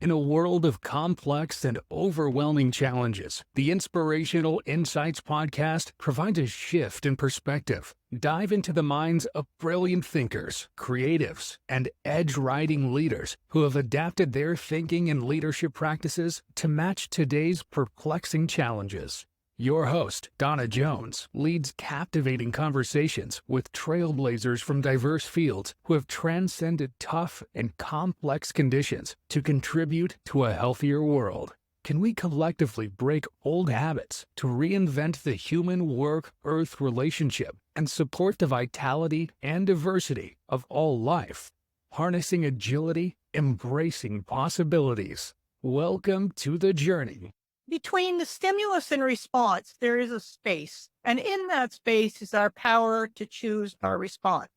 In a world of complex and overwhelming challenges, the Inspirational Insights podcast provides a shift in perspective. Dive into the minds of brilliant thinkers, creatives, and edge-riding leaders who have adapted their thinking and leadership practices to match today's perplexing challenges. Your host, Donna Jones, leads captivating conversations with trailblazers from diverse fields who have transcended tough and complex conditions to contribute to a healthier world. Can we collectively break old habits to reinvent the human work-earth relationship and support the vitality and diversity of all life? Harnessing agility, embracing possibilities. Welcome to the journey. Between the stimulus and response, there is a space. And in that space is our power to choose our response.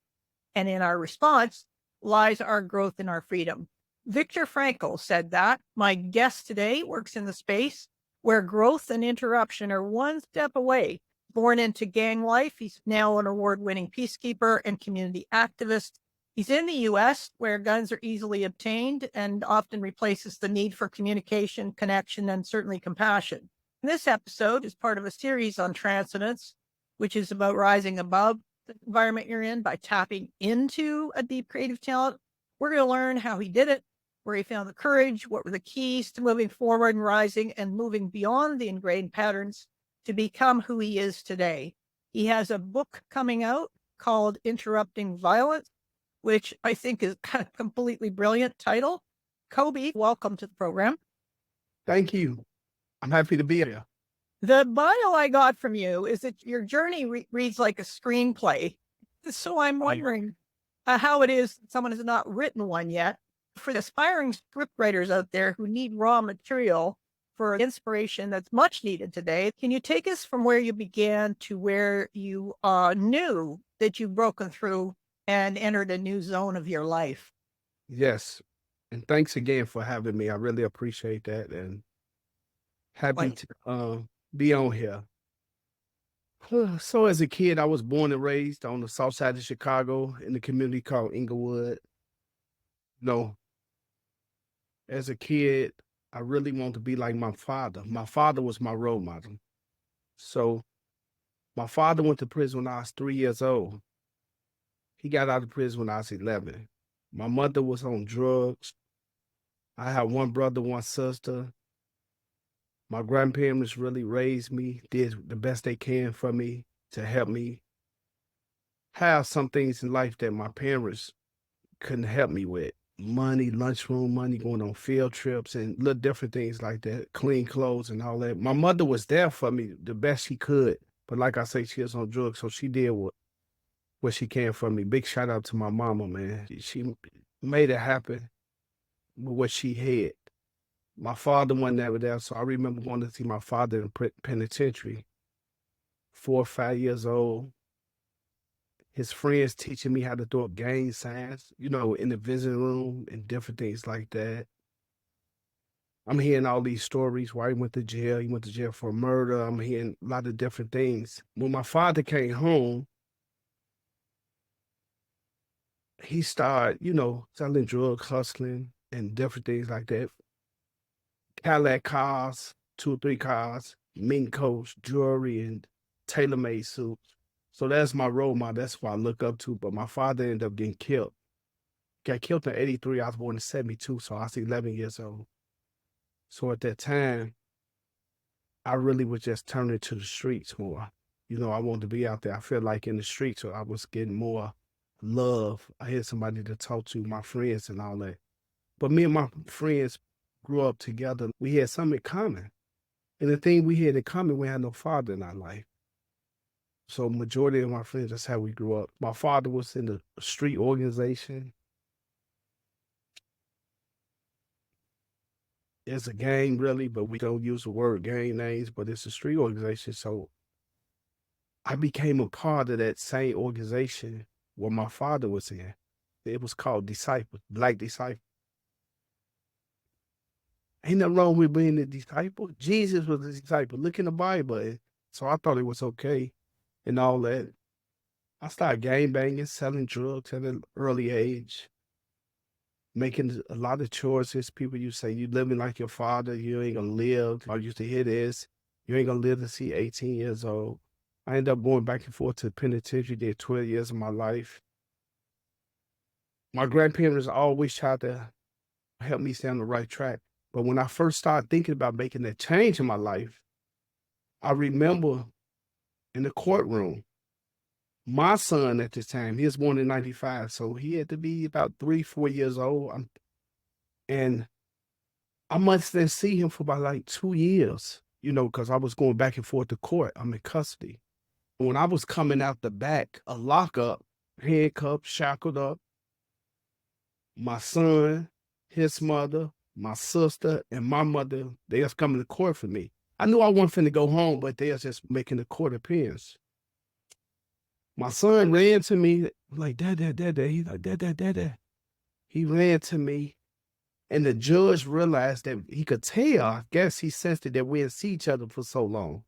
And in our response lies our growth and our freedom. Viktor Frankl said that. My guest today works in the space where growth and interruption are one step away. Born into gang life, he's now an award-winning peacekeeper and community activist. He's in the U.S., where guns are easily obtained and often replaces the need for communication, connection, and certainly compassion. This episode is part of a series on transcendence, which is about rising above the environment you're in by tapping into a deep creative talent. We're going to learn how he did it, where he found the courage, what were the keys to moving forward and rising and moving beyond the ingrained patterns to become who he is today. He has a book coming out called Interrupting Violence, which I think is a completely brilliant title. Cobe, welcome to the program. Thank you. I'm happy to be here. The bio I got from you is that your journey reads like a screenplay. So I'm wondering how it is that someone has not written one yet. For the aspiring scriptwriters out there who need raw material for inspiration that's much needed today, can you take us from where you began to where you knew that you've broken through and entered a new zone of your life? Yes. And thanks again for having me. I really appreciate that and happy to be on here. So as a kid, I was born and raised on the south side of Chicago in the community called Inglewood. As a kid, I really wanted to be like my father. My father was my role model. So my father went to prison when I was 3 years old. He got out of prison when I was 11. My mother was on drugs. I had one brother, one sister. My grandparents really raised me, did the best they can for me to help me have some things in life that my parents couldn't help me with. Money, lunchroom money, going on field trips and little different things like that, clean clothes and all that. My mother was there for me the best she could. But like I say, she was on drugs, so she did what she can for me. Big shout out to my mama, man. She made it happen with what she had. My father wasn't ever there, so I remember going to see my father in penitentiary, 4 or 5 years old. His friends teaching me how to throw up gang signs, in the visiting room and different things like that. I'm hearing all these stories where he went to jail. He went to jail for murder. I'm hearing a lot of different things. When my father came home, he started, selling drugs, hustling, and different things like that. Cadillac cars, 2 or 3 cars, mink coats, jewelry, and tailor-made suits. So that's my role model. That's what I look up to. But my father ended up getting killed. Got killed in 83. I was born in 72, so I was 11 years old. So at that time, I really was just turning to the streets more. I wanted to be out there. I feel like in the streets, so I was getting more love. I had somebody to talk to, my friends and all that. But me and my friends grew up together. We had something in common. And the thing we had in common, we had no father in our life. So majority of my friends, that's how we grew up. My father was in the street organization. It's a gang, really, but we don't use the word gang names, but it's a street organization. So I became a part of that same organization where my father was in. It was called Disciples, Black Disciples. Ain't nothing wrong with being a disciple. Jesus was a disciple. Look in the Bible. So I thought it was okay and all that. I started gang banging, selling drugs at an early age. making a lot of choices. People you say, you living like your father, you ain't gonna live. I used to hear this, you ain't gonna live to see 18 years old. I ended up going back and forth to the penitentiary, did 12 years of my life. My grandparents always tried to help me stay on the right track. But when I first started thinking about making that change in my life, I remember in the courtroom, my son at the time, he was born in 95, so he had to be about 3, 4 years old. And I must then see him for about like 2 years, because I was going back and forth to court. I'm in custody. When I was coming out the back, a lockup, handcuffed, shackled up, my son, his mother, my sister, and my mother, they was coming to court for me. I knew I wasn't finna go home, but they was just making the court appearance. My son ran to me like, Dad. He's like, Dad. He ran to me, and the judge realized that he could tell. I guess he sensed it that we didn't see each other for so long.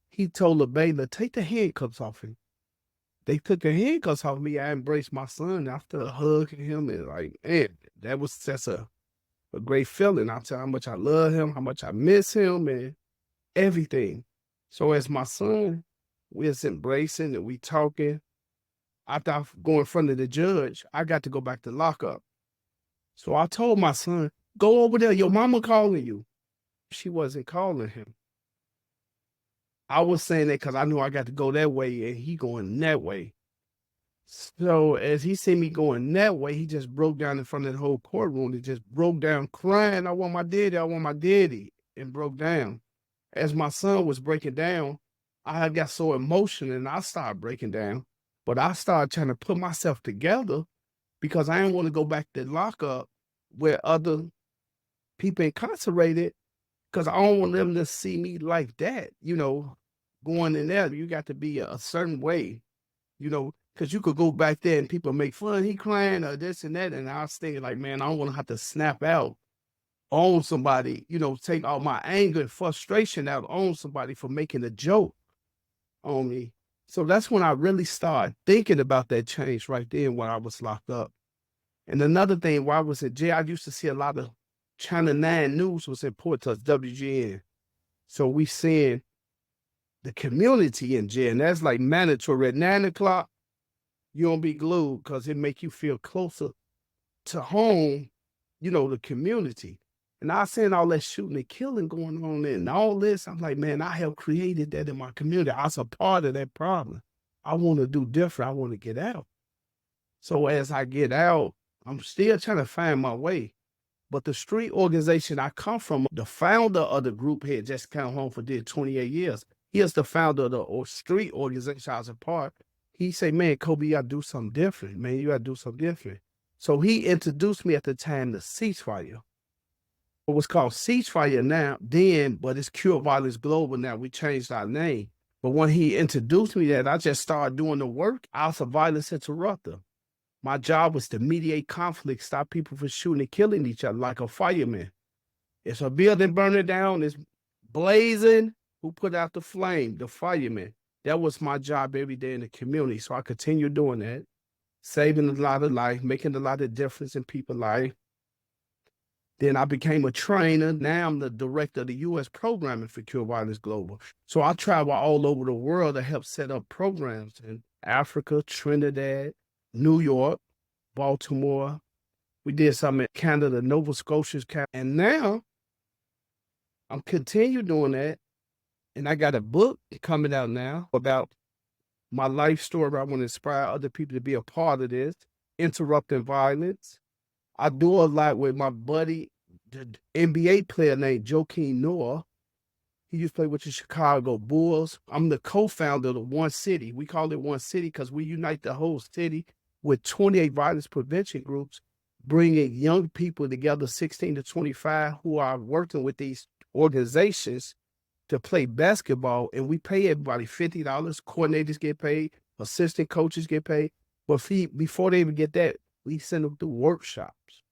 He told the bailiff, take the handcuffs off him. They took the handcuffs off me. I embraced my son after hugging him, and like, man, that was just a great feeling. I tell you how much I love him, how much I miss him, and everything. So as my son, we was embracing and we talking. After I go in front of the judge, I got to go back to lockup. So I told my son, go over there, your mama calling you. She wasn't calling him. I was saying that because I knew I got to go that way and he going that way. So as he seen me going that way, he just broke down in front of the whole courtroom. He just broke down crying, I want my daddy, and broke down. As my son was breaking down, I got so emotional and I started breaking down. But I started trying to put myself together because I didn't want to go back to lockup where other people incarcerated, because I don't want them to see me like that, going in there. You got to be a certain way, because you could go back there and people make fun, he crying or this and that. And I was thinking like, man, I don't want to have to snap out on somebody, take all my anger and frustration out on somebody for making a joke on me. So that's when I really started thinking about that change right there when I was locked up. And another thing, while I was in jail, I used to see a lot of Channel 9 news was important to us, WGN. So we seeing the community in jail, and that's like mandatory. At 9 o'clock, you don't be glued because it make you feel closer to home, the community. And I seen all that shooting and killing going on and all this. I'm like, man, I helped created that in my community. I was a part of that problem. I want to do different. I want to get out. So as I get out, I'm still trying to find my way. But the street organization I come from, the founder of the group had just come home for 28 years. He is the founder of the street organization I was a part. He said, man, Cobe, you got to do something different. Man, you got to do something different. So he introduced me at the time to Ceasefire. It was called Ceasefire now, then, but it's Cure Violence Global now. We changed our name. But when he introduced me that, I just started doing the work. I was a violence interrupter. My job was to mediate conflict, stop people from shooting and killing each other like a fireman. It's a building burning down, it's blazing. Who put out the flame? The fireman. That was my job every day in the community. So I continued doing that, saving a lot of life, making a lot of difference in people's life. Then I became a trainer. Now I'm the director of the U.S. programming for Cure Violence Global. So I travel all over the world to help set up programs in Africa, Trinidad, New York, Baltimore. We did something in Canada, Nova Scotia. And now I'm continuing doing that. And I got a book coming out now about my life story. I want to inspire other people to be a part of this, interrupting violence. I do a lot with my buddy, the NBA player named Joakim Noah. He used to play with the Chicago Bulls. I'm the co-founder of One City. We call it One City because we unite the whole city with 28 violence prevention groups, bringing young people together, 16 to 25, who are working with these organizations to play basketball. And we pay everybody $50. Coordinators get paid. Assistant coaches get paid. But before they even get that, we send them through workshops,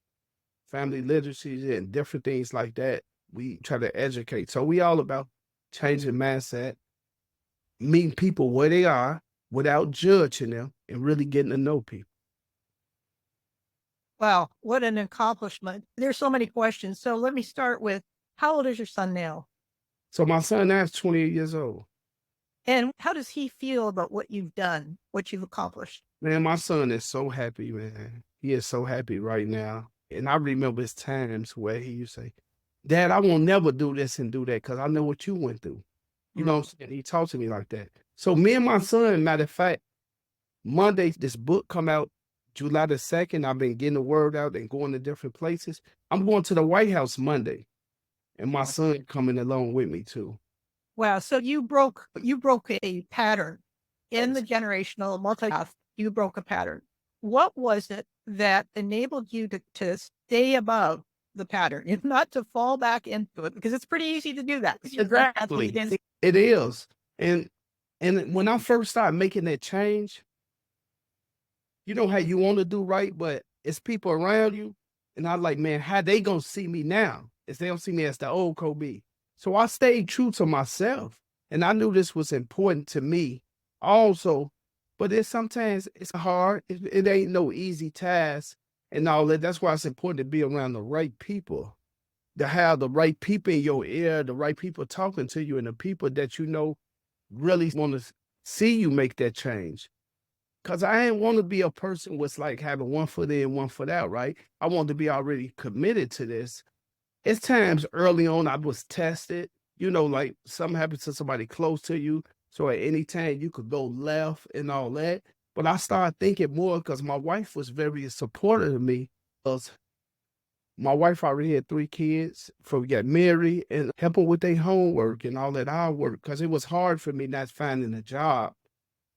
family literacy and different things like that. We try to educate. So we all about changing mindset, meeting people where they are without judging them and really getting to know people. Wow, what an accomplishment. There's so many questions. So let me start with, how old is your son now? So my son now is 28 years old. And how does he feel about what you've done, what you've accomplished? Man, my son is so happy, man. He is so happy right now. And I remember his times where he used to say, Dad, I won't never do this and do that because I know what you went through. You know what I'm saying? He talked to me like that. So me and my son, matter of fact, Monday, this book come out July the 2nd. I've been getting the word out and going to different places. I'm going to the White House Monday. And my son coming along with me too. Wow. So you broke a pattern in the generational multi-path. You broke a pattern. What was it that enabled you to stay above the pattern, if not to fall back into it? Because it's pretty easy to do that. Exactly. It is. And when I first started making that change, you know how you want to do right, but it's people around you. And I'm like, man, how they gonna see me now? If they don't see me as the old Cobe. So I stayed true to myself. And I knew this was important to me also. But sometimes it's hard. It ain't no easy task and all that. That's why it's important to be around the right people, to have the right people in your ear, the right people talking to you, and the people that you know really want to see you make that change. Because I ain't want to be a person with like having one foot in, one foot out, right? I want to be already committed to this. It's times early on I was tested, you know, like something happens to somebody close to you. So at any time you could go left and all that. But I started thinking more because my wife was very supportive of me. Because my wife already had 3 kids before we got married and helping with their homework and all that our work. Because it was hard for me not finding a job.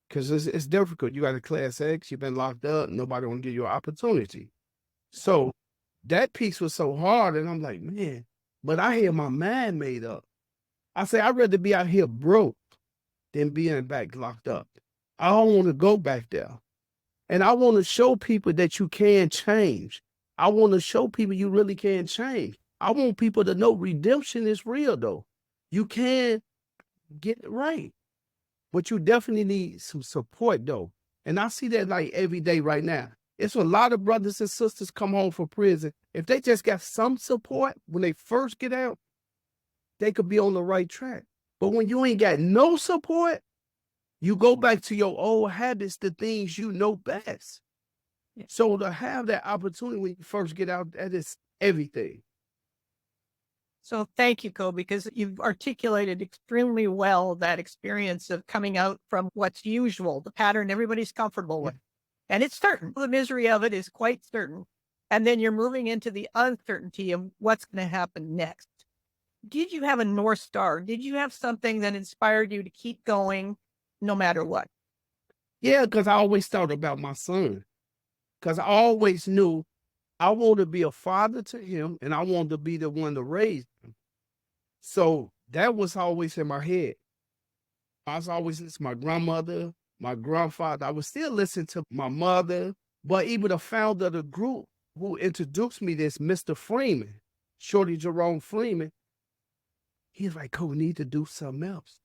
Because it's difficult. You got a class X, you've been locked up, nobody want to give you an opportunity. So that piece was so hard. And I'm like, man, but I had my mind made up. I say, I'd rather be out here broke than being back locked up. I don't want to go back there. And I want to show people that you can change. I want to show people you really can change. I want people to know redemption is real, though. You can get it right. But you definitely need some support, though. And I see that like every day right now. It's a lot of brothers and sisters come home from prison. If they just got some support when they first get out, they could be on the right track. But when you ain't got no support, you go back to your old habits, the things you know best. Yeah. So to have that opportunity when you first get out, that is everything. So thank you, Cobe, because you've articulated extremely well that experience of coming out from what's usual, the pattern everybody's comfortable with. And it's certain. The misery of it is quite certain. And then you're moving into the uncertainty of what's going to happen next. Did you have a North Star? Did you have something that inspired you to keep going no matter what? Yeah, because I always thought about my son. Because I always knew I wanted to be a father to him and I wanted to be the one to raise him. So that was always in my head. I was always listening to my grandmother, my grandfather. I was still listening to my mother, but even the founder of the group who introduced me this, Mr. Freeman, Shorty Jerome Freeman, he's like, Cole, we need to do something else.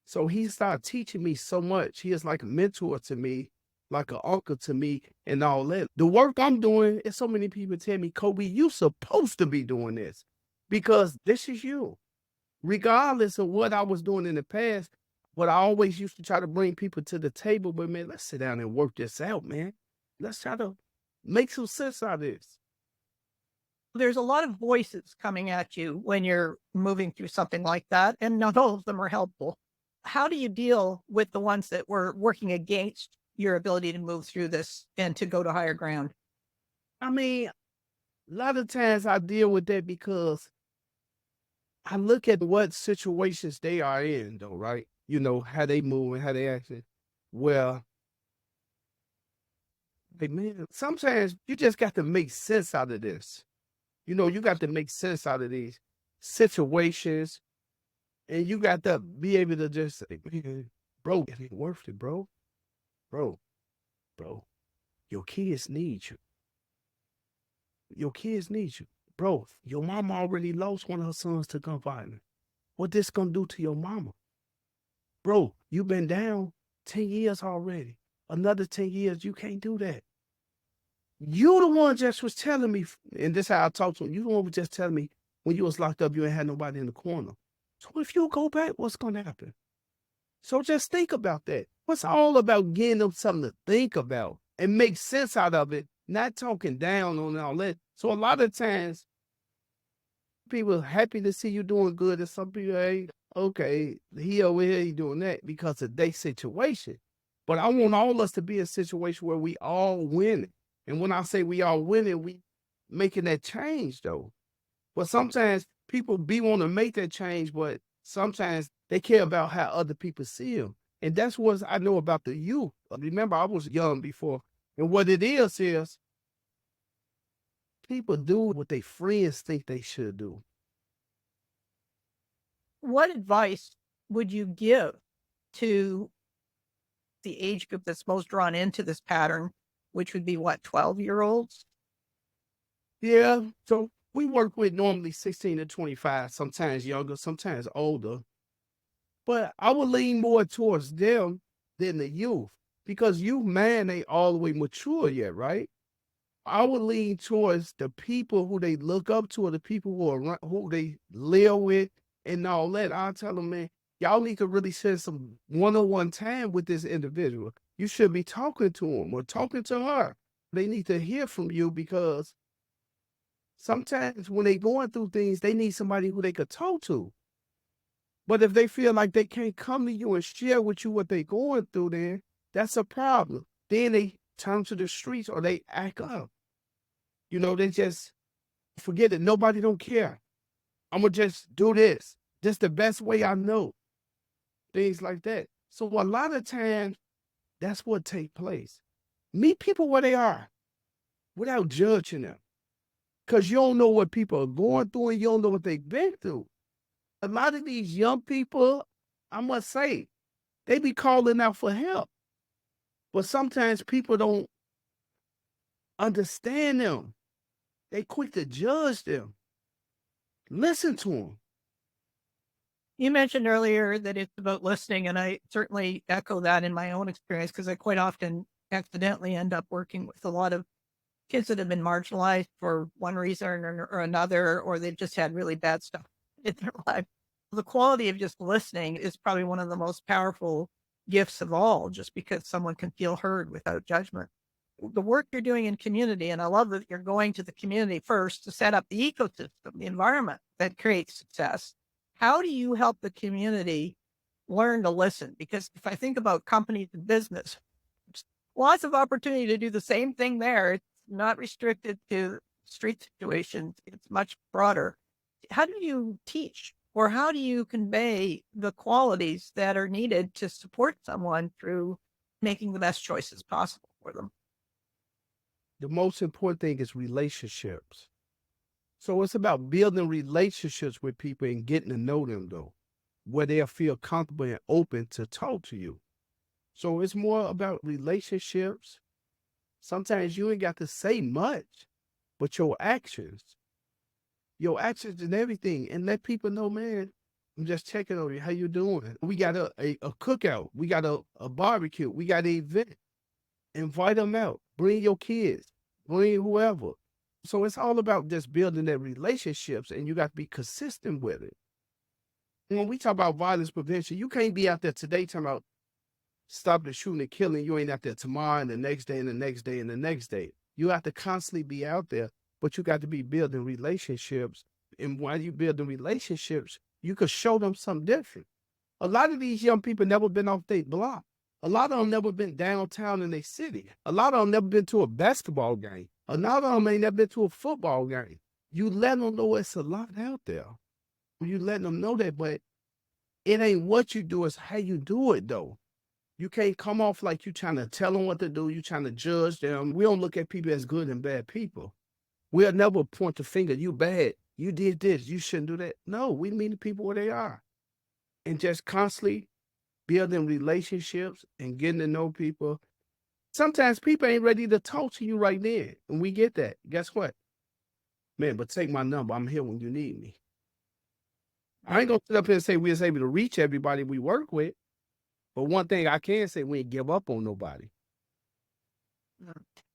So he started teaching me so much. He is like a mentor to me, like an uncle to me and all that. The work I'm doing, is so many people tell me, Cobe, you supposed to be doing this because this is you. Regardless of what I was doing in the past, but I always used to try to bring people to the table, but man, let's sit down and work this out, man. Let's try to make some sense out of this. There's a lot of voices coming at you when you're moving through something like that, and not all of them are helpful. How do you deal with the ones that were working against your ability to move through this and to go to higher ground? I mean, a lot of times I deal with that because I look at what situations they are in, though, right? You know, how they move and how they acting. Well, hey, man, sometimes you just got to make sense out of this. You know, you got to make sense out of these situations. And you got to be able to just say, man, bro, it ain't worth it, bro. Bro, your kids need you. Your kids need you. Bro, your mama already lost one of her sons to gun violence. What this gonna do to your mama? Bro, you been down 10 years already. Another 10 years, you can't do that. You the one just was telling me, and this how I talk to him, you the one was just telling me when you was locked up, you ain't had nobody in the corner. So if you go back, what's gonna happen? So just think about that. It's all about getting them something to think about and make sense out of it, not talking down on all that. So a lot of times, people happy to see you doing good, and some people ain't. Okay, he over here, he doing that because of their situation. But I want all us to be in a situation where we all winning. And when I say we all winning, we making that change though. But sometimes people want to make that change, but sometimes they care about how other people see them. And that's what I know about the youth. Remember, I was young before. And what it is people do what their friends think they should do. What advice would you give to the age group that's most drawn into this pattern, which would be what, 12-year-olds? Yeah. So we work with normally 16 to 25, sometimes younger, sometimes older. But I would lean more towards them than the youth because youth, man, ain't all the way mature yet, right? I would lean towards the people who they look up to or the people who they live with and all that. I'll tell them, man, y'all need to really spend some one-on-one time with this individual. You should be talking to him or talking to her. They need to hear from you because sometimes when they going through things, they need somebody who they could talk to. But if they feel like they can't come to you and share with you what they're going through, then that's a problem. Then they turn to the streets or they act up. You know, they just forget it. Nobody don't care. I'm going to just do this. Just the best way I know. Things like that. So a lot of times, that's what take place. Meet people where they are without judging them. Because you don't know what people are going through and you don't know what they've been through. A lot of these young people, I must say, they be calling out for help. But sometimes people don't understand them. They quick to judge them. Listen to them. You mentioned earlier that it's about listening, and I certainly echo that in my own experience because I quite often accidentally end up working with a lot of kids that have been marginalized for one reason or another, or they've just had really bad stuff in their life. The quality of just listening is probably one of the most powerful gifts of all, just because someone can feel heard without judgment. The work you're doing in community, and I love that you're going to the community first to set up the ecosystem, the environment that creates success. How do you help the community learn to listen? Because if I think about companies and business, lots of opportunity to do the same thing there. It's not restricted to street situations. It's much broader. How do you teach or how do you convey the qualities that are needed to support someone through making the best choices possible for them? The most important thing is relationships. So it's about building relationships with people and getting to know them, though, where they'll feel comfortable and open to talk to you. So it's more about relationships. Sometimes you ain't got to say much, but your actions and everything, and let people know, man, I'm just checking on you. How you doing? We got a cookout. We got a barbecue. We got an event. Invite them out. Bring your kids. Bring whoever. So it's all about just building that relationships, and you got to be consistent with it. When we talk about violence prevention, you can't be out there today talking about stop the shooting and killing. You ain't out there tomorrow and the next day and the next day and the next day. You have to constantly be out there, but you got to be building relationships. And while you building relationships, you could show them something different. A lot of these young people never been off their block. A lot of them never been downtown in their city. A lot of them never been to a basketball game. A lot of them ain't never been to a football game. You let them know it's a lot out there. You letting them know that, but it ain't what you do, it's how you do it, though. You can't come off like you trying to tell them what to do. You trying to judge them. We don't look at people as good and bad people. We'll never point the finger. You bad. You did this. You shouldn't do that. No, we meet the people where they are. And just constantly building relationships and getting to know people. Sometimes people ain't ready to talk to you right then. And we get that. Guess what? Man, but take my number. I'm here when you need me. I ain't going to sit up here and say we was able to reach everybody we work with. But one thing I can say, we ain't give up on nobody.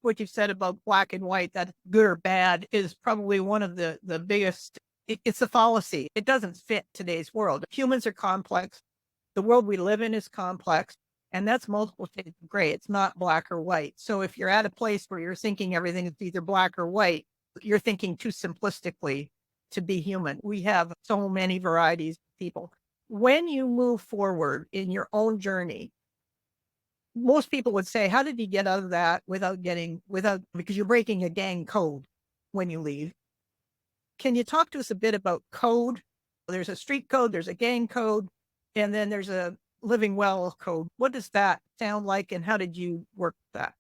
what you've said about black and white, that good or bad, is probably one of the biggest. It's a fallacy. It doesn't fit today's world. Humans are complex. The world we live in is complex, and that's multiple shades of gray. It's not black or white. So if you're at a place where you're thinking everything is either black or white, you're thinking too simplistically to be human. We have so many varieties of people. When you move forward in your own journey, most people would say, how did you get out of that because you're breaking a gang code when you leave. Can you talk to us a bit about code? There's a street code, there's a gang code, and then there's a living well code. What does that sound like, and how did you work that?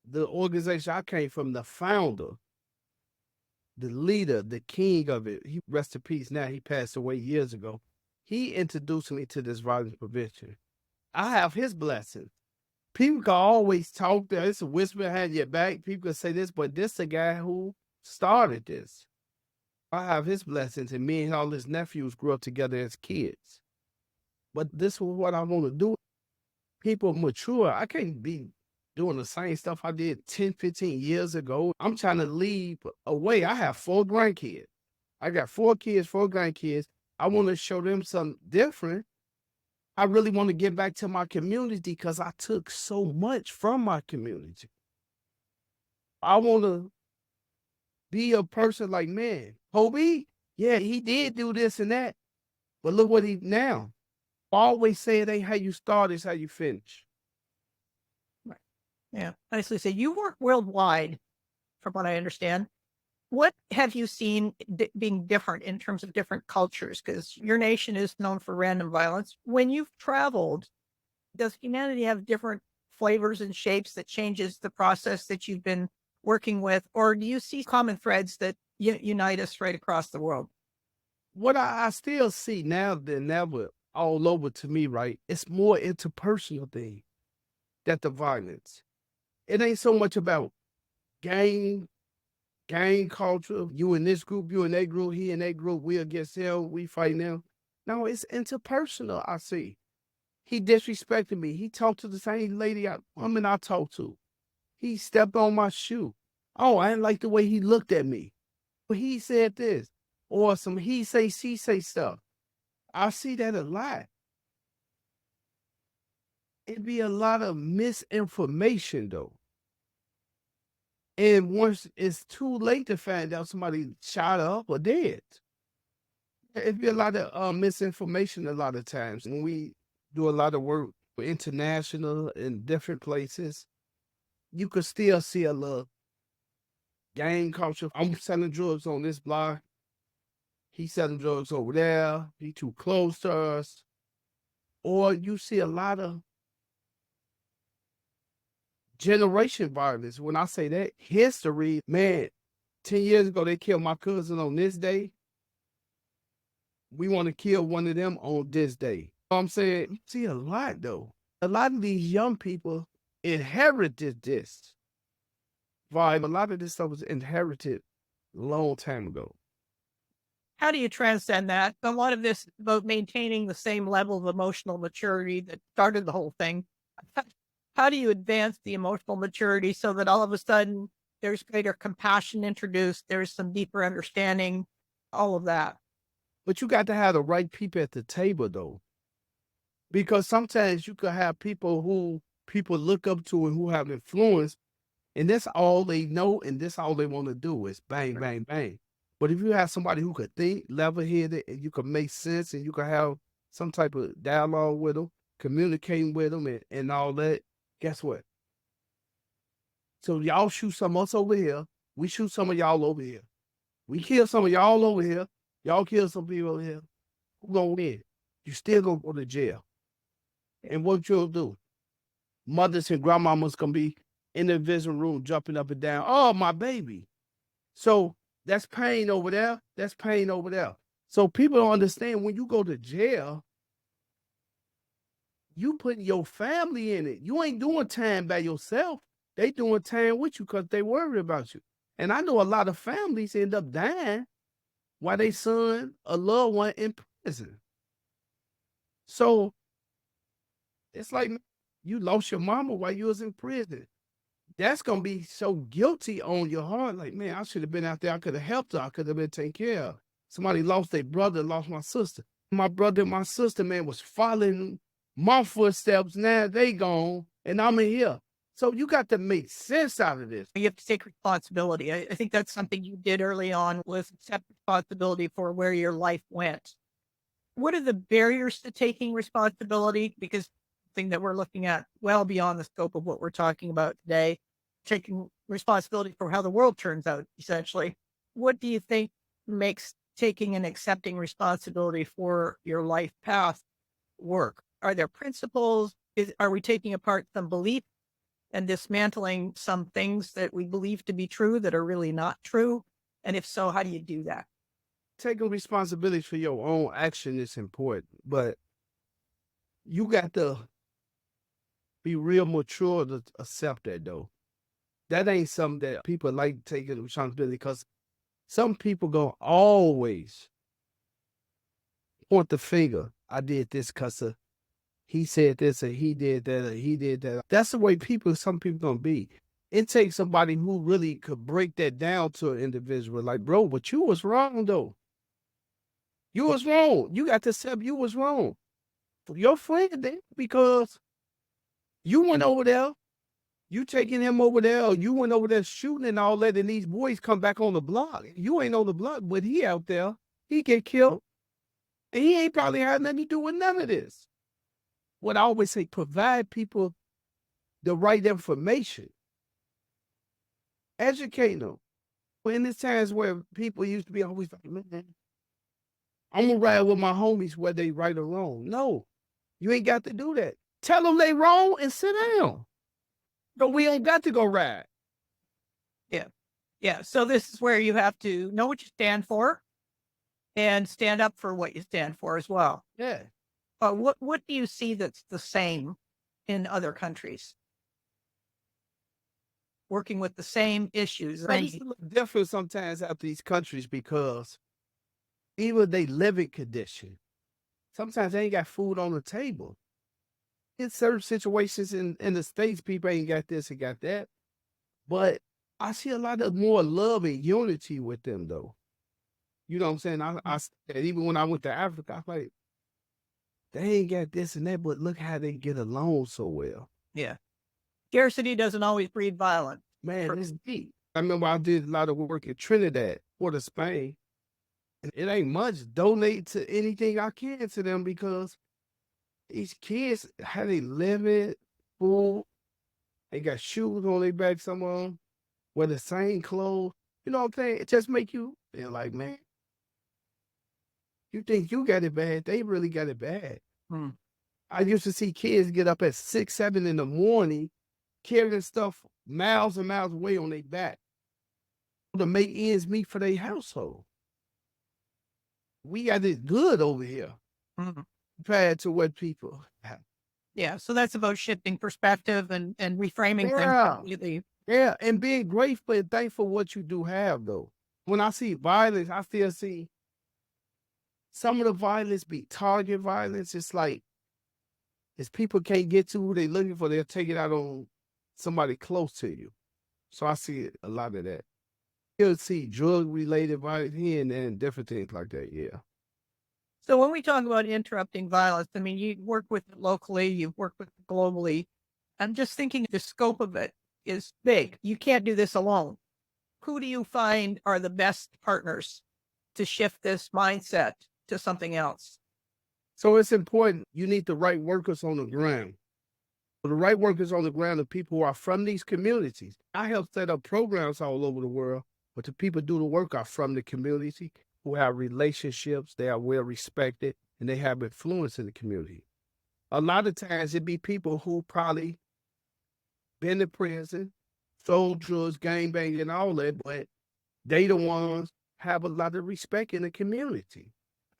The organization I came from, the founder, the leader, the king of it, he rest in peace now, he passed away years ago. He introduced me to this violence prevention. I have his blessing. People can always talk there. It's a whisper behind your back. People can say this, but this is the guy who started this. I have his blessings, and me and all his nephews grew up together as kids. But this was what I want to do. People mature. I can't be doing the same stuff I did 10, 15 years ago. I'm trying to leave away. I have 4 grandkids. I got 4 kids, 4 grandkids. I want to show them something different. I really want to get back to my community because I took so much from my community. I want to be a person like, man, Cobe, yeah, he did do this and that, but look what he now. I always say it ain't how you start, it's how you finish. Right. Yeah. Nicely said. You work worldwide, from what I understand. What have you seen being different in terms of different cultures? Because your nation is known for random violence. When you've traveled, does humanity have different flavors and shapes that changes the process that you've been working with? Or do you see common threads that unite us right across the world? What I still see now than ever all over to me, right? It's more interpersonal thing that the violence. It ain't so much about gang culture, you in this group, you in that group, he in that group, we against him, we fighting them. No, it's interpersonal, I see. He disrespected me. He talked to the same woman I talked to. He stepped on my shoe. Oh, I didn't like the way he looked at me. But he said this. Or some he say, she say stuff. I see that a lot. It'd be a lot of misinformation, though. And once it's too late to find out somebody shot up or dead, it'd be a lot of misinformation a lot of times. And we do a lot of work for international in different places. You could still see a little gang culture. I'm selling drugs on this block. He's selling drugs over there. He too close to us. Or you see a lot of generation violence. When I say that, history, man, 10 years ago, they killed my cousin on this day. We want to kill one of them on this day. You know what I'm saying? You see a lot, though. A lot of these young people inherited this vibe. A lot of this stuff was inherited a long time ago. How do you transcend that? A lot of this about maintaining the same level of emotional maturity that started the whole thing. How do you advance the emotional maturity so that all of a sudden there's greater compassion introduced, there's some deeper understanding, all of that? But you got to have the right people at the table, though. Because sometimes you could have people who people look up to and who have influence, and that's all they know, and that's all they want to do is bang, bang, bang. But if you have somebody who could think, level-headed, and you could make sense, and you could have some type of dialogue with them, communicating with them, and all that, guess what? So y'all shoot some of us over here. We shoot some of y'all over here. We kill some of y'all over here. Y'all kill some people over here. Who gonna win? You still gonna go to jail. And what you'll do? Mothers and grandmamas gonna be in the visiting room jumping up and down. Oh, my baby. So that's pain over there. That's pain over there. So people don't understand when you go to jail, you putting your family in it. You ain't doing time by yourself. They doing time with you because they worry about you. And I know a lot of families end up dying while they son, a loved one in prison. So it's like you lost your mama while you was in prison. that's going to be so guilty on your heart. Like, man, I should have been out there. I could have helped her. I could have been taken care of. Somebody lost their brother, lost my sister. My brother and my sister, man, was following my footsteps. Now they gone, and I'm in here. So you got to make sense out of this. You have to take responsibility. I think that's something you did early on, was accept responsibility for where your life went. What are the barriers to taking responsibility? Because thing that we're looking at well beyond the scope of what we're talking about today, taking responsibility for how the world turns out, essentially. What do you think makes taking and accepting responsibility for your life path work? Are there principles? Are we taking apart some belief and dismantling some things that we believe to be true that are really not true? And if so, how do you do that? Taking responsibility for your own action is important, but you got to be real mature to accept that, though. That ain't something that people like taking responsibility, because some people go always point the finger. I did this because he said this, or he did that, or he did that. That's the way some people gonna be. It takes somebody who really could break that down to an individual. Like, bro, but you was wrong, though. You was wrong. You got to accept you was wrong. Your friend did, because you went over there. You taking him over there. You went over there shooting and all that, and these boys come back on the block. You ain't on the block, but he out there. He get killed. And he ain't probably had nothing to do with none of this. What I always say, provide people the right information. Educate them. In these times where people used to be always like, man, I'm going to ride with my homies whether they right or wrong. No, you ain't got to do that. Tell them they wrong and sit down. But we ain't got to go ride. Yeah. Yeah. So this is where you have to know what you stand for and stand up for what you stand for as well. Yeah. What do you see that's the same in other countries? Working with the same issues. It's a little different sometimes out these countries, because even they living condition, sometimes they ain't got food on the table. In certain situations in the States, people ain't got this and got that. But I see a lot of more love and unity with them, though. You know what I'm saying? Even when I went to Africa, I was like, they ain't got this and that, but look how they get along so well. Yeah. Scarcity doesn't always breed violence. Man, it's deep. I remember I did a lot of work in Trinidad, Port of Spain. And it ain't much. Donate to anything I can to them, because these kids, how they living, food, they got shoes on their back, some of them, wear the same clothes. You know what I'm saying? It just make you feel like, man, you think you got it bad, they really got it bad. I used to see kids get up at 6, 7 in the morning, carrying stuff miles and miles away on their back to make ends meet for their household. We got it good over here compared to what people have. Yeah, so that's about shifting perspective and reframing things completely. Yeah, and being grateful and thankful for what you do have, though. When I see violence, I still see some of the violence be target violence. It's like, if people can't get to who they're looking for, they'll take it out on somebody close to you. So I see a lot of that. You'll see drug-related violence here and there and different things like that, yeah. So when we talk about interrupting violence, I mean, you work with it locally, you've worked with it globally. I'm just thinking the scope of it is big. You can't do this alone. Who do you find are the best partners to shift this mindset to something else? So it's important. You need the right workers on the ground. The right workers on the ground are people who are from these communities. I help set up programs all over the world, but the people do the work are from the community, who have relationships, they are well respected, and they have influence in the community. A lot of times it be people who probably been in prison, sold drugs, gangbanging, and all that, but they the ones have a lot of respect in the community.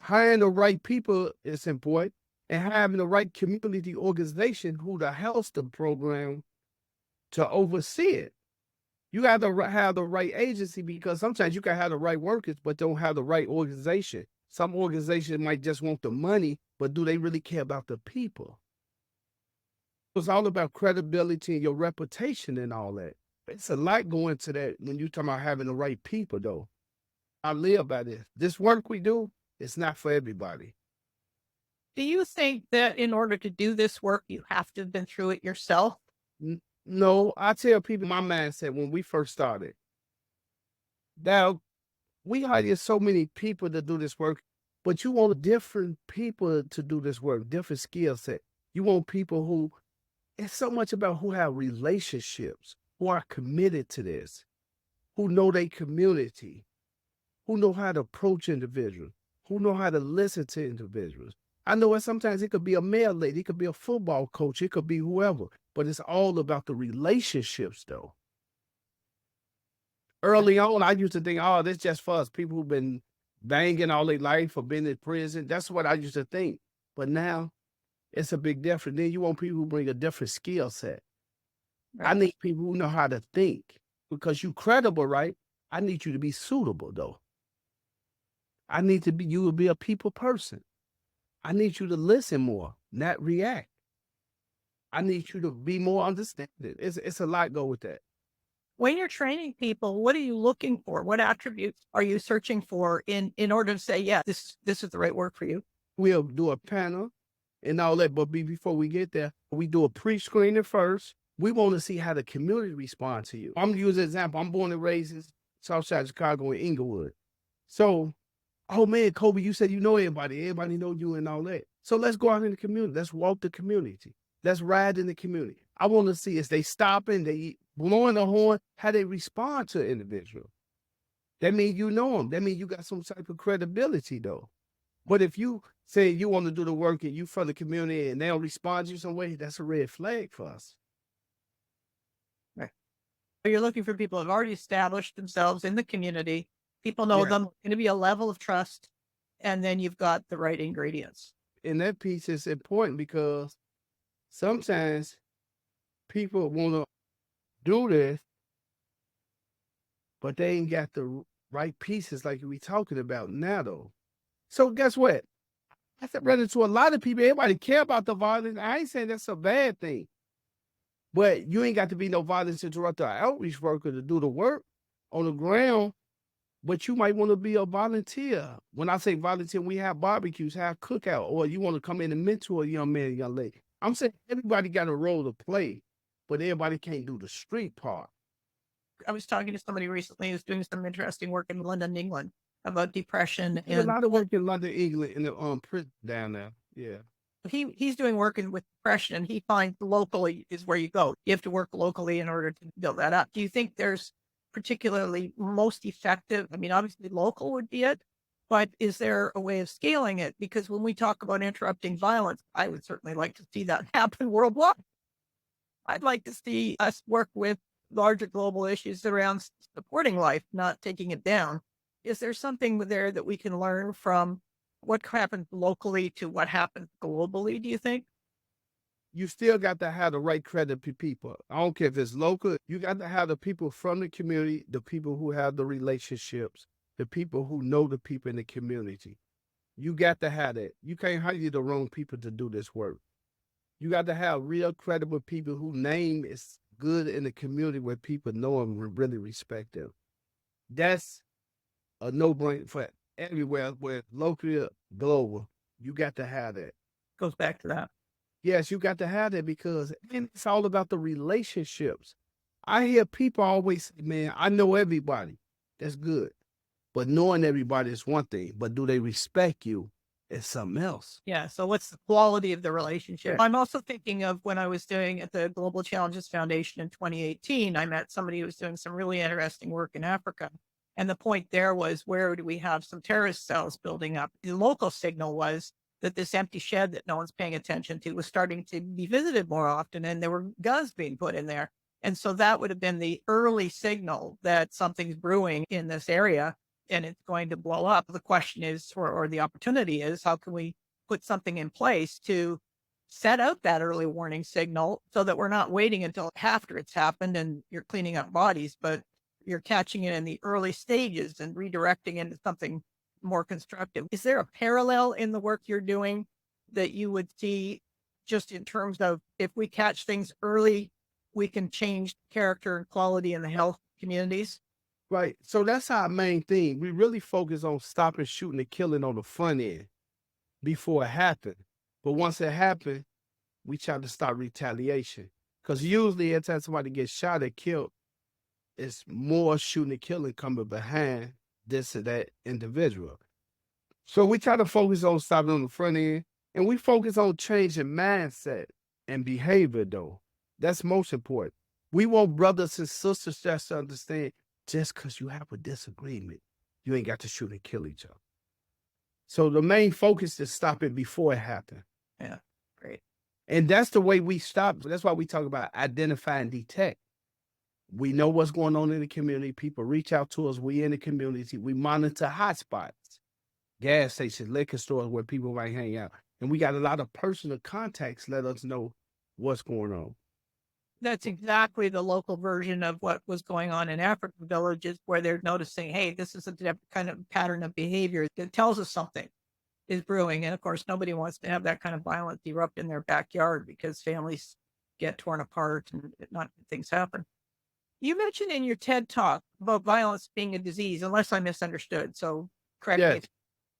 Hiring the right people is important, and having the right community organization who to host the program to oversee it. You got to have the right agency, because sometimes you can have the right workers, but don't have the right organization. Some organizations might just want the money, but do they really care about the people? It's all about credibility and your reputation and all that. It's a lot going to that when you talking about having the right people, though. I live by this. This work we do, it's not for everybody. Do you think that in order to do this work, you have to have been through it yourself? No, I tell people my mindset when we first started. Now, we hire so many people to do this work, but you want different people to do this work, different skill set. You want people who, it's so much about who have relationships, who are committed to this, who know their community, who know how to approach individuals, who know how to listen to individuals. I know that sometimes it could be a mail lady, it could be a football coach, it could be whoever, but it's all about the relationships, though. Early on, I used to think, oh, this just for us, people who've been banging all their life or been in prison. That's what I used to think. But now it's a big difference. Then you want people who bring a different skill set. I Right. need people who know how to think because you credible, right? I need you to be suitable, though. I need to be, you to be a people person. I need you to listen more, not react. I need you to be more understanding. It's a lot go with that. When you're training people, what are you looking for? What attributes are you searching for in order to say, yeah, this is the right work for you? We'll do a panel and all that, but before we get there, we do a pre-screening first. We want to see how the community responds to you. I'm gonna use an example. I'm born and raised in Southside Chicago in Inglewood. So, oh man, Cobe, you said you know everybody. Everybody know you and all that. So let's go out in the community. Let's walk the community. Let's ride in the community. I want to see is they stopping, they blowing the horn, how they respond to an individual. That means you know them. That means you got some type of credibility, though. But if you say you want to do the work and you from the community and they don't respond to you some way, that's a red flag for us. Right. So you're looking for people who have already established themselves in the community. People know Yeah. them, going to be a level of trust, and then you've got the right ingredients. And that piece is important because sometimes people want to do this, but they ain't got the right pieces like we talking about now, though. So guess what? I said, run into a lot of people. Everybody care about the violence. I ain't saying that's a bad thing, but you ain't got to be no violence interrupter or outreach worker to do the work on the ground. But you might want to be a volunteer. When I say volunteer, we have barbecues, have cookout, or you want to come in and mentor a young man, young lady. I'm saying everybody got a role to play, but everybody can't do the street part. I was talking to somebody recently who's doing some interesting work in London, England, about depression, There's a and lot of work in London, England, in the prison down there. Yeah. he's doing work with depression, and he finds locally is where you go. You have to work locally in order to build that up. Do you think there's particularly most effective? I mean, obviously local would be it, but is there a way of scaling it? Because when we talk about interrupting violence, I would certainly like to see that happen worldwide. I'd like to see us work with larger global issues around supporting life, not taking it down. Is there something there that we can learn from what happens locally to what happens globally, do you think? You still got to have the right credible people. I don't care if it's local. You got to have the people from the community, the people who have the relationships, the people who know the people in the community. You got to have that. You can't hire the wrong people to do this work. You got to have real credible people whose name is good in the community where people know them and really respect them. That's a no-brainer for everywhere, where locally or global. You got to have that. Goes back to that. Yes, you got to have that because it's all about the relationships. I hear people always say, man, I know everybody. That's good. But knowing everybody is one thing, but do they respect you is something else. Yeah. So what's the quality of the relationship? Yeah. I'm also thinking of when I was doing at the Global Challenges Foundation in 2018, I met somebody who was doing some really interesting work in Africa. And the point there was, where do we have some terrorist cells building up? The local signal was that this empty shed that no one's paying attention to was starting to be visited more often, and there were guns being put in there. And so that would have been the early signal that something's brewing in this area and it's going to blow up. The question is, or the opportunity is, how can we put something in place to set out that early warning signal so that we're not waiting until after it's happened and you're cleaning up bodies, but you're catching it in the early stages and redirecting into something more constructive. Is there a parallel in the work you're doing that you would see just in terms of if we catch things early, we can change character and quality in the health communities. Right. So that's our main thing. We really focus on stopping shooting and killing on the front end before it happened. But once it happened, we try to stop retaliation. Because usually every time somebody gets shot or killed, it's more shooting and killing coming behind this or that individual. So we try to focus on stopping on the front end, and we focus on changing mindset and behavior, though. That's most important. We want brothers and sisters just to understand, just because you have a disagreement, you ain't got to shoot and kill each other. So the main focus is stop it before it happens. Yeah, great. And that's the way we stop. That's why we talk about identify and detect. We know what's going on in the community. People reach out to us. We in the community. We monitor hotspots, gas stations, liquor stores where people might hang out. And we got a lot of personal contacts let us know what's going on. That's exactly the local version of what was going on in African villages, where they're noticing, hey, this is a kind of pattern of behavior that tells us something is brewing. And of course, nobody wants to have that kind of violence erupt in their backyard because families get torn apart and not things happen. You mentioned in your TED talk about violence being a disease, unless I misunderstood. So correct me.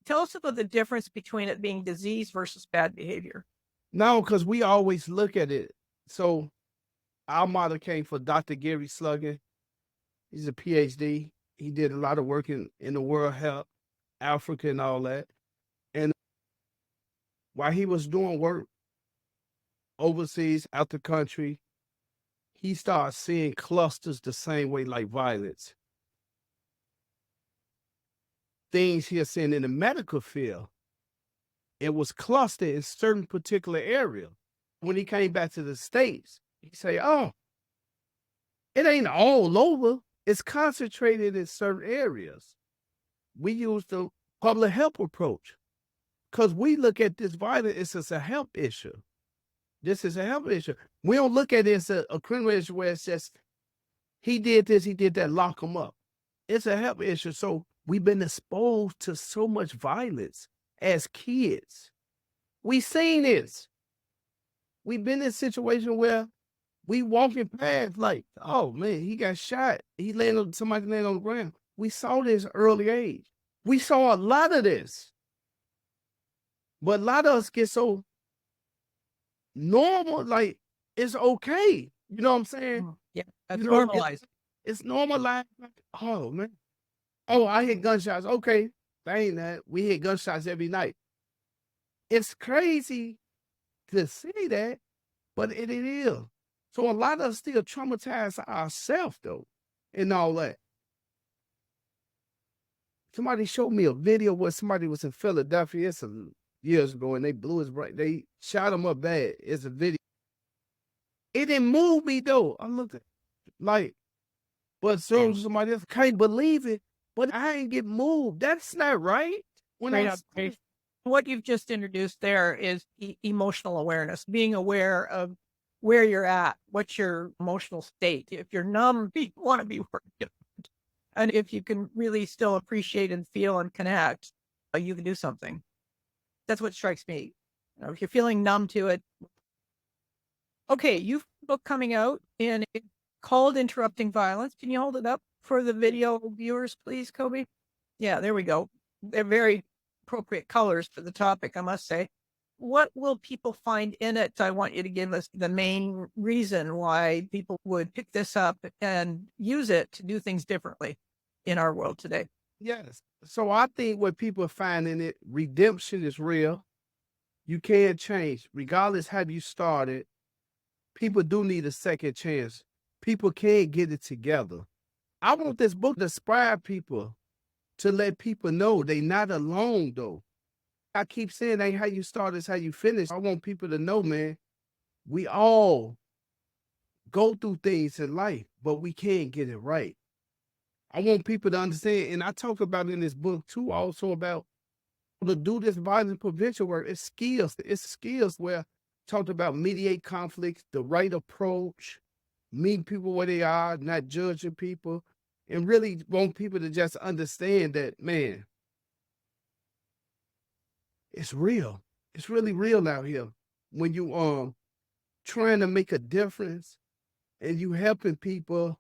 Tell us about the difference between it being disease versus bad behavior. No, because we always look at it. So our model came for Dr. Gary Sluggan. He's a PhD. He did a lot of work in the World Health, Africa and all that. And while he was doing work overseas, out the country, he started seeing clusters the same way like violence. Things he had seen in the medical field, it was clustered in certain particular areas. When he came back to the States, he said, oh, it ain't all over. It's concentrated in certain areas. We use the public health approach because we look at this violence as a health issue. This is a health issue. We don't look at it as a criminal issue where it's just, he did this, he did that, lock him up. It's a health issue. So we've been exposed to so much violence as kids. We've seen this. We've been in a situation where we walking past like, oh man, he got shot. Somebody laying on the ground. We saw this early age. We saw a lot of this. But a lot of us get so normal, like it's okay. You know what I'm saying? Yeah, that's normalized. It's normalized. Like, oh man. Oh, I hear gunshots. Okay, that ain't that. We hear gunshots every night. It's crazy to see that, but it is. So a lot of us still traumatize ourselves though, and all that. Somebody showed me a video where somebody was in Philadelphia. It's some years ago, and they blew his brain. They shot him up bad. It's a video. It didn't move me though. I looked at it, like, but so somebody else can't believe it. But I ain't get moved. That's not right. What you've just introduced there is emotional awareness, being aware of where you're at, what's your emotional state. If you're numb, you want to be working. And if you can really still appreciate and feel and connect, you can do something. That's what strikes me. You know, if you're feeling numb to it. Okay, you've a book coming out and it's called Interrupting Violence. Can you hold it up for the video viewers, please, Cobe? Yeah, there we go. They're very appropriate colors for the topic, I must say. What will people find in it? I want you to give us the main reason why people would pick this up and use it to do things differently in our world today. Yes. So I think what people find in it, redemption is real. You can't change. Regardless how you started, people do need a second chance. People can't get it together. I want this book to inspire people, to let people know they're not alone, though. I keep saying ain't how you start, it's how you finish. I want people to know, man, we all go through things in life, but we can't get it right. I want people to understand, and I talk about in this book too, also about to do this violence prevention work. It's skills. It's skills where I talked about mediate conflicts, the right approach, meet people where they are, not judging people, and really want people to just understand that, man, it's real. It's really real out here. When you trying to make a difference and you helping people.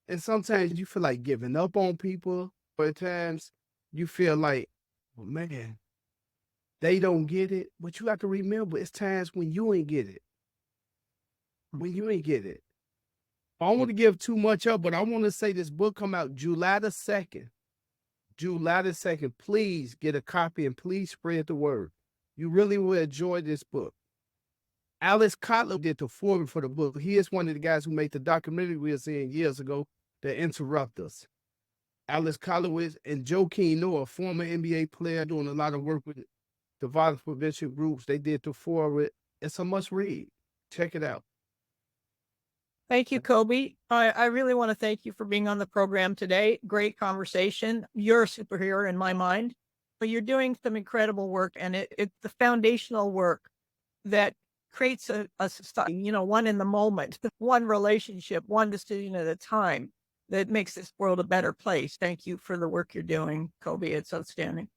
And sometimes you feel like giving up on people, but at times you feel like, well, man, they don't get it. But you have to remember, it's times when you ain't get it. When you ain't get it. I don't want to give too much up, but I want to say this book come out July the 2nd. July the 2nd. Please get a copy and please spread the word. You really will enjoy this book. Alice Cotler did the foreword for the book. He is one of the guys who made the documentary we were seeing years ago, The Interrupters. Alice Cotler and Joaquin Noah, former NBA player, doing a lot of work with the violence prevention groups. They did the foreword. It's a must read. Check it out. Thank you, Cobe. I really want to thank you for being on the program today. Great conversation. You're a superhero in my mind, but you're doing some incredible work, and it's the foundational work that creates a society, one in the moment, one relationship, one decision at a time that makes this world a better place. Thank you for the work you're doing, Cobe. It's outstanding.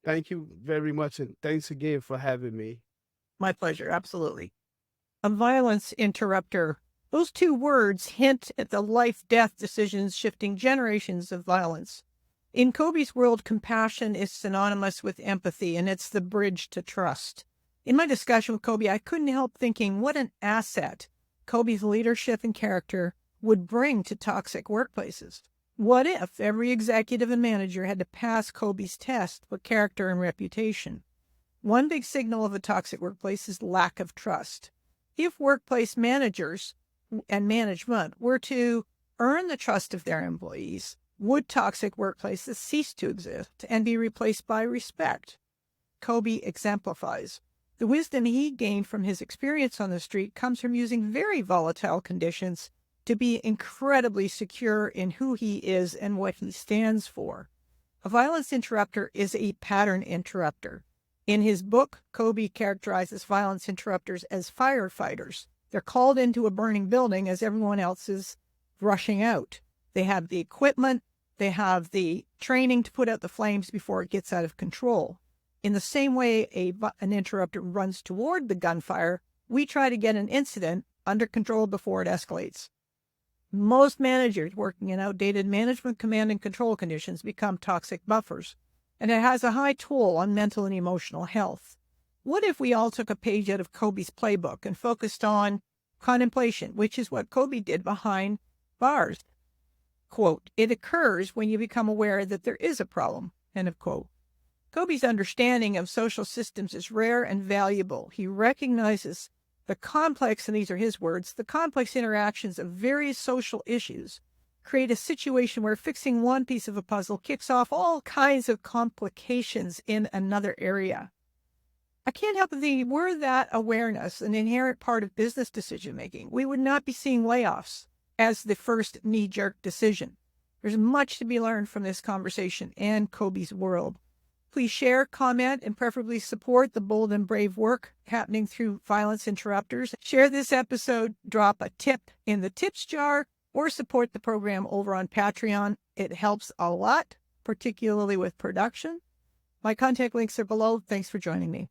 Thank you very much, and thanks again for having me. My pleasure. Absolutely. A violence interrupter. Those two words hint at the life-death decisions shifting generations of violence. In Cobe's world, compassion is synonymous with empathy, and it's the bridge to trust. In my discussion with Cobe, I couldn't help thinking what an asset Cobe's leadership and character would bring to toxic workplaces. What if every executive and manager had to pass Cobe's test for character and reputation? One big signal of a toxic workplace is lack of trust. If workplace managers and management were to earn the trust of their employees, would toxic workplaces cease to exist and be replaced by respect? Cobe exemplifies. The wisdom he gained from his experience on the street comes from using very volatile conditions to be incredibly secure in who he is and what he stands for. A violence interrupter is a pattern interrupter. In his book, Cobe characterizes violence interrupters as firefighters. They're called into a burning building as everyone else is rushing out. They have the equipment, they have the training to put out the flames before it gets out of control. In the same way an interrupter runs toward the gunfire, we try to get an incident under control before it escalates. Most managers working in outdated management, command, and control conditions become toxic buffers, and it has a high toll on mental and emotional health. What if we all took a page out of Cobe's playbook and focused on contemplation, which is what Cobe did behind bars? Quote, "It occurs when you become aware that there is a problem," end of quote. Cobe's understanding of social systems is rare and valuable. He recognizes the complex, and these are his words, the complex interactions of various social issues create a situation where fixing one piece of a puzzle kicks off all kinds of complications in another area. I can't help but think, were that awareness an inherent part of business decision-making, we would not be seeing layoffs as the first knee-jerk decision. There's much to be learned from this conversation and Cobe's world. Please share, comment, and preferably support the bold and brave work happening through Violence Interrupters. Share this episode, drop a tip in the tips jar, or support the program over on Patreon. It helps a lot, particularly with production. My contact links are below. Thanks for joining me.